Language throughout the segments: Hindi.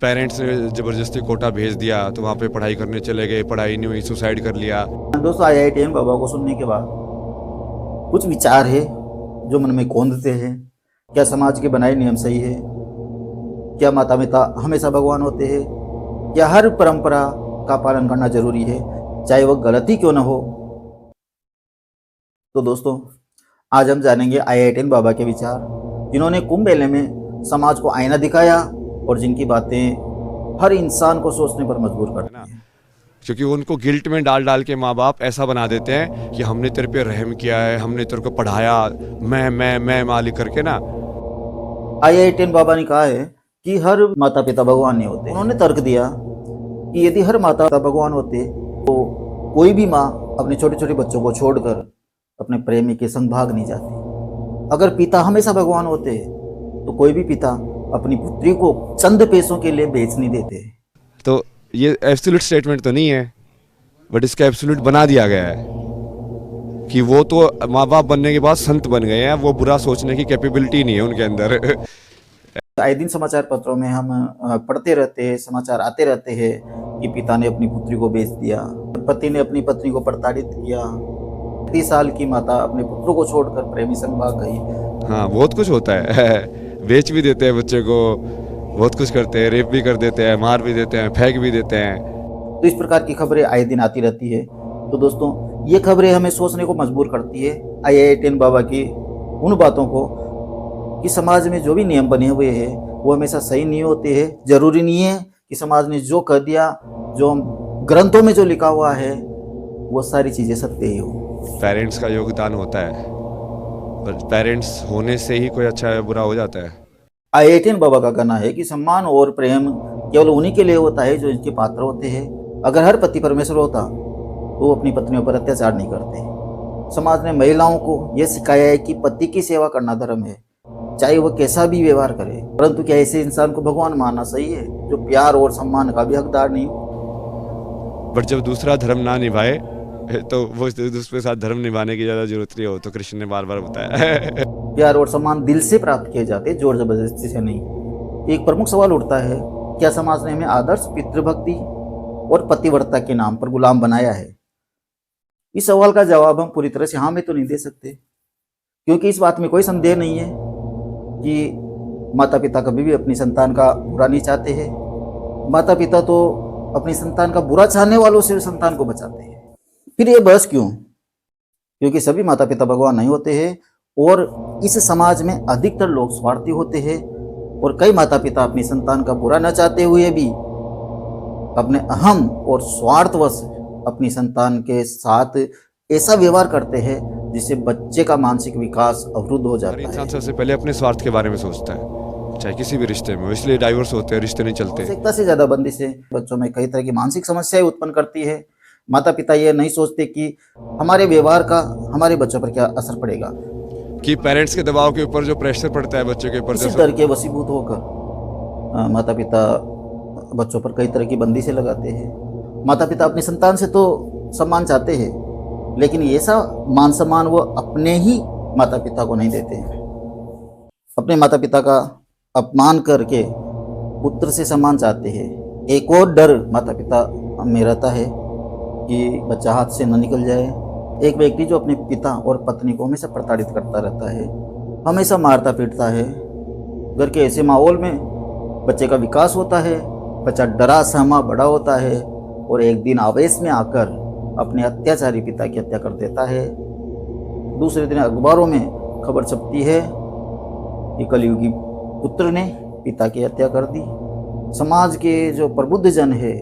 पेरेंट्स ने ज़बरदस्ती कोटा भेज दिया तो वहाँ पे पढ़ाई करने चले गए, पढ़ाई नहीं हुई, सुसाइड कर लिया। दोस्तों, IITM बाबा को सुनने के बाद कुछ विचार है जो मन में कौंधते हैं। क्या समाज के बनाए नियम सही है? क्या माता पिता हमेशा भगवान होते हैं? क्या हर परंपरा का पालन करना जरूरी है, चाहे वह गलती क्यों न हो? तो दोस्तों, आज हम जानेंगे IITM बाबा के विचार, जिन्होंने कुंभ मेले में समाज को आईना दिखाया और जिनकी बातें हर इंसान को सोचने पर मजबूर करती हैं। क्योंकि उनको गिल्ट में डाल डाल के माँ बाप ऐसा बना देते हैं कि हमने तेरे पे रहम किया है, हमने तेरे को पढ़ाया, मैं मालिक करके ना। IITM बाबा ने कहा है कि हर माता पिता भगवान नहीं होते। उन्होंने तर्क दिया कि यदि हर माता पिता भगवान होते तो कोई भी माँ अपने छोटे छोटे बच्चों को छोड़कर अपने प्रेमी के संग भाग नहीं जाती। अगर पिता हमेशा भगवान होते तो कोई भी पिता अपनी पुत्री को चंद पैसों के लिए बेच नहीं देते। तो ये एब्सोल्यूट स्टेटमेंट तो नहीं है, बट इसका एब्सोल्यूट बना दिया गया है कि वो तो माँ बाप बनने के बाद संत बन गए हैं, वो बुरा सोचने की कैपेबिलिटी नहीं है उनके अंदर। आए दिन समाचार पत्रों में हम पढ़ते रहते हैं, समाचार आते रहते हैं कि पिता ने अपनी पुत्री को बेच दिया, पति ने अपनी पत्नी को प्रताड़ित किया, 30 साल की माता अपने पुत्र को छोड़कर प्रेमी संग भाग गई। हाँ, बहुत कुछ होता है। बेच भी देते हैं बच्चे को, बहुत कुछ करते हैं, रेप भी कर देते हैं, मार भी देते हैं, फेंक भी देते हैं। तो इस प्रकार की खबरें आए दिन आती रहती है। तो दोस्तों, ये खबरें हमें सोचने को मजबूर करती है IITM बाबा की उन बातों को कि समाज में जो भी नियम बने हुए हैं वो हमेशा सही नहीं होते हैं। जरूरी नहीं है कि समाज ने जो कर दिया, जो ग्रंथों में जो लिखा हुआ है, वो सारी चीजें सत्य ही हो। पेरेंट्स का योगदान होता है, पर पेरेंट्स होने से ही कोई अच्छा या बुरा हो जाता है। IITM बाबा का कहना है कि सम्मान और प्रेम केवल उन्हीं के लिए होता है जो इनके पात्र होते हैं। अगर हर पति परमेश्वर होता तो वो अपनी पत्नियों पर अत्याचार नहीं करते। समाज ने महिलाओं को यह सिखाया है कि पति की सेवा करना धर्म है, चाहे वह कैसा भी व्यवहार करे। परंतु क्या ऐसे इंसान को भगवान मानना सही है जो प्यार और सम्मान का भी हकदार नहीं हो? बट जब दूसरा धर्म ना निभाए तो वो दूसरे साथ धर्म निभाने की ज्यादा जरूरत नहीं हो, तो कृष्ण ने बार बार बताया। प्यार और सम्मान दिल से प्राप्त किए जाते, जोर जबरदस्ती से नहीं। एक प्रमुख सवाल उठता है, क्या समाज ने हमें आदर्श पितृभक्ति और पतिव्रता के नाम पर गुलाम बनाया है? इस सवाल का जवाब हम पूरी तरह से हाँ में तो नहीं दे सकते, क्योंकि इस बात में कोई संदेह नहीं है कि माता पिता कभी भी अपनी संतान का बुरा नहीं चाहते हैं। माता पिता तो अपनी संतान का बुरा चाहने वालों से संतान को बचाते हैं। फिर ये बहस क्यों? क्योंकि सभी माता पिता भगवान नहीं होते हैं और इस समाज में अधिकतर लोग स्वार्थी होते हैं, और कई माता पिता अपनी संतान का बुरा न चाहते हुए भी अपने अहम और स्वार्थवश अपनी संतान के साथ ऐसा व्यवहार करते हैं जिससे बच्चे का मानसिक विकास अवरुद्ध हो जाता है। इंसान सबसे पहले अपने स्वार्थ के बारे में सोचता है, चाहे किसी भी रिश्ते में, इसलिए डाइवोर्स होते हैं, रिश्ते नहीं चलते। आवश्यकता से ज्यादा बंदिशें बच्चों में कई तरह की मानसिक समस्याएं उत्पन्न करती है। माता पिता ये नहीं सोचते कि हमारे व्यवहार का हमारे बच्चों पर क्या असर पड़ेगा, कि पेरेंट्स के दबाव के ऊपर जो प्रेशर पड़ता है बच्चों के ऊपर, इसी डर के वशीभूत होकर माता पिता बच्चों पर कई तरह की बंदिशें लगाते हैं। माता पिता अपनी संतान से तो सम्मान चाहते हैं, लेकिन ऐसा मान सम्मान वो अपने ही माता पिता को नहीं देते हैं। अपने माता पिता का अपमान करके पुत्र से सम्मान चाहते हैं। एक और डर माता पिता में रहता है कि बच्चा हाथ से न निकल जाए। एक व्यक्ति जो अपने पिता और पत्नी को हमेशा प्रताड़ित करता रहता है, हमेशा मारता पीटता है, घर के ऐसे माहौल में बच्चे का विकास होता है, बच्चा डरा सहमा बड़ा होता है और एक दिन आवेश में आकर अपने अत्याचारी पिता की हत्या कर देता है। दूसरे दिन अखबारों में खबर छपती है कि कलयुगी पुत्र ने पिता की हत्या कर दी। समाज के जो प्रबुद्ध जन है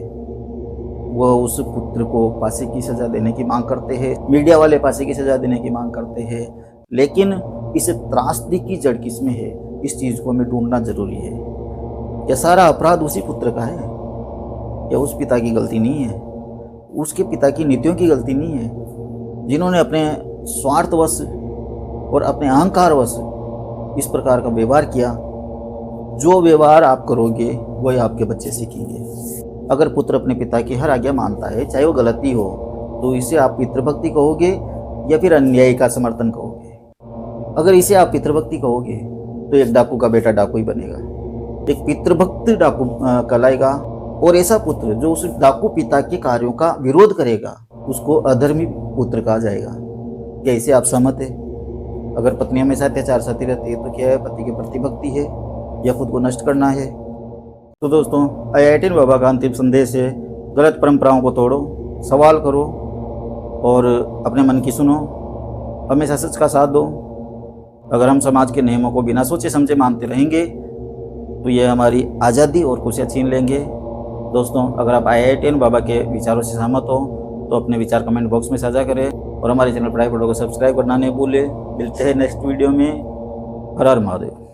वह उस पुत्र को फांसी की सजा देने की मांग करते हैं, मीडिया वाले फांसी की सजा देने की मांग करते हैं। लेकिन इस त्रासदी की जड़ किसमें है, इस चीज को हमें ढूंढना जरूरी है। यह सारा अपराध उसी पुत्र का है, या उस पिता की गलती नहीं है, उसके पिता की नीतियों की गलती नहीं है, जिन्होंने अपने स्वार्थवश और अपने अहंकारवश इस प्रकार का व्यवहार किया। जो व्यवहार आप करोगे वही आपके बच्चे सीखेंगे। अगर पुत्र अपने पिता की हर आज्ञा मानता है, चाहे वो गलती हो, तो इसे आप पितृभक्ति कहोगे या फिर अन्याय का समर्थन कहोगे? अगर इसे आप पितृभक्ति कहोगे तो एक डाकू का बेटा डाकू ही बनेगा। एक पितृभक्त डाकू कहलाएगा। और ऐसा पुत्र जो उस डाकू पिता के कार्यों का विरोध करेगा उसको अधर्मी पुत्र कहा जाएगा। क्या इसे आप सहमत है? अगर पत्नी हमेशा अत्याचार सहती रहती है तो क्या है, पति के प्रति भक्ति है या खुद को नष्ट करना है? तो दोस्तों, IITN बाबा का अंतिम संदेश है, गलत परंपराओं को तोड़ो, सवाल करो और अपने मन की सुनो, हमेशा सच का साथ दो। अगर हम समाज के नियमों को बिना सोचे समझे मानते रहेंगे तो ये हमारी आज़ादी और खुशियाँ छीन लेंगे। दोस्तों, अगर आप IITN बाबा के विचारों से सहमत हो तो अपने विचार कमेंट बॉक्स में साझा करें और हमारे चैनल पढ़ाई पढ़ो को सब्सक्राइब करना नहीं भूलें। मिलते हैं नेक्स्ट वीडियो में। हर हर महादेव।